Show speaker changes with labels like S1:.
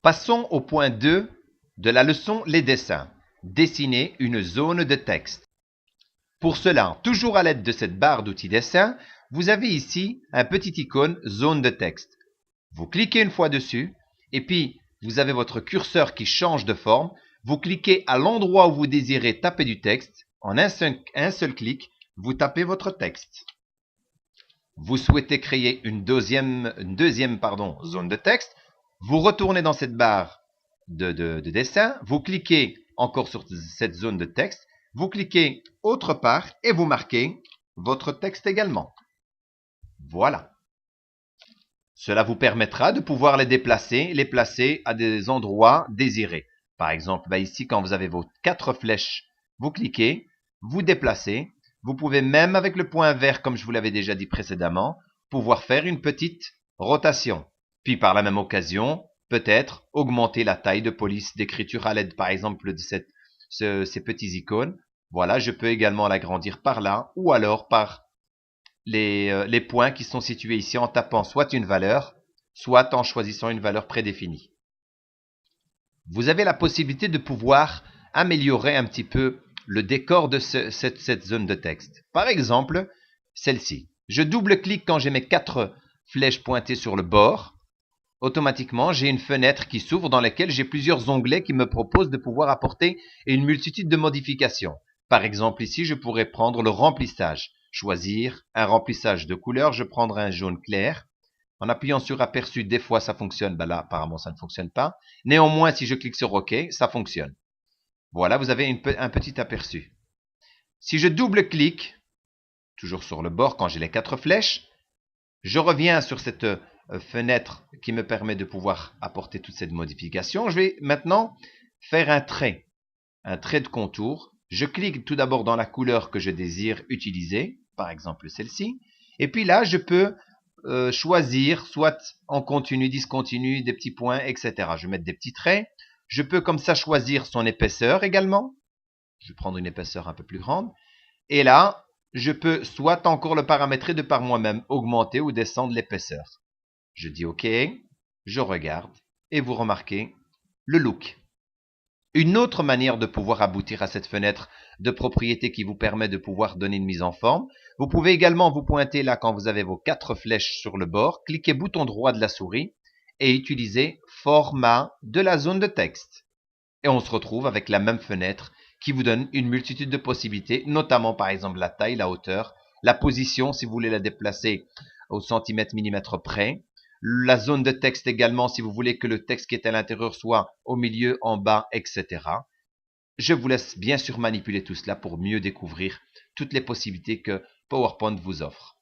S1: Passons au point 2 de la leçon Les dessins. Dessiner une zone de texte. Pour cela, toujours à l'aide de cette barre d'outils dessin, vous avez ici un petit icône zone de texte. Vous cliquez une fois dessus et puis vous avez votre curseur qui change de forme. Vous cliquez à l'endroit où vous désirez taper du texte. En un seul clic, vous tapez votre texte. Vous souhaitez créer une deuxième zone de texte. Vous retournez dans cette barre de dessin. Vous cliquez encore sur cette zone de texte. Vous cliquez autre part et vous marquez votre texte également. Voilà. Cela vous permettra de pouvoir les déplacer, les placer à des endroits désirés. Par exemple, ici, quand vous avez vos 4 flèches, vous cliquez, vous déplacez. Vous pouvez même, avec le point vert, comme je vous l'avais déjà dit précédemment, pouvoir faire une petite rotation. Puis, par la même occasion, peut-être augmenter la taille de police d'écriture à l'aide, par exemple, de ces petits icônes. Voilà, je peux également l'agrandir par là, ou alors par les points qui sont situés ici en tapant soit une valeur, soit en choisissant une valeur prédéfinie. Vous avez la possibilité de pouvoir améliorer un petit peu le décor de cette zone de texte. Par exemple, celle-ci. Je double-clique quand j'ai mes 4 flèches pointées sur le bord. Automatiquement, j'ai une fenêtre qui s'ouvre dans laquelle j'ai plusieurs onglets qui me proposent de pouvoir apporter une multitude de modifications. Par exemple, ici, je pourrais prendre le remplissage. Choisir un remplissage de couleur. Je prendrai un jaune clair. En appuyant sur aperçu, des fois ça fonctionne. Là, apparemment, ça ne fonctionne pas. Néanmoins, si je clique sur OK, ça fonctionne. Voilà, vous avez un petit aperçu. Si je double-clique, toujours sur le bord quand j'ai les 4 flèches, je reviens sur cette fenêtre qui me permet de pouvoir apporter toute cette modification. Je vais maintenant faire un trait de contour. Je clique tout d'abord dans la couleur que je désire utiliser, par exemple celle-ci. Et puis là, je peux choisir soit en continu, discontinu, des petits points, etc. Je vais mettre des petits traits. Je peux comme ça choisir son épaisseur également. Je vais prendre une épaisseur un peu plus grande. Et là, je peux soit encore le paramétrer de par moi-même, augmenter ou descendre l'épaisseur. Je dis OK, je regarde et vous remarquez le look. Une autre manière de pouvoir aboutir à cette fenêtre de propriété qui vous permet de pouvoir donner une mise en forme, vous pouvez également vous pointer là quand vous avez vos 4 flèches sur le bord, cliquez bouton droit de la souris et utilisez format de la zone de texte. Et on se retrouve avec la même fenêtre qui vous donne une multitude de possibilités, notamment par exemple la taille, la hauteur, la position si vous voulez la déplacer au centimètre millimètre près, la zone de texte également si vous voulez que le texte qui est à l'intérieur soit au milieu, en bas, etc. Je vous laisse bien sûr manipuler tout cela pour mieux découvrir toutes les possibilités que PowerPoint vous offre.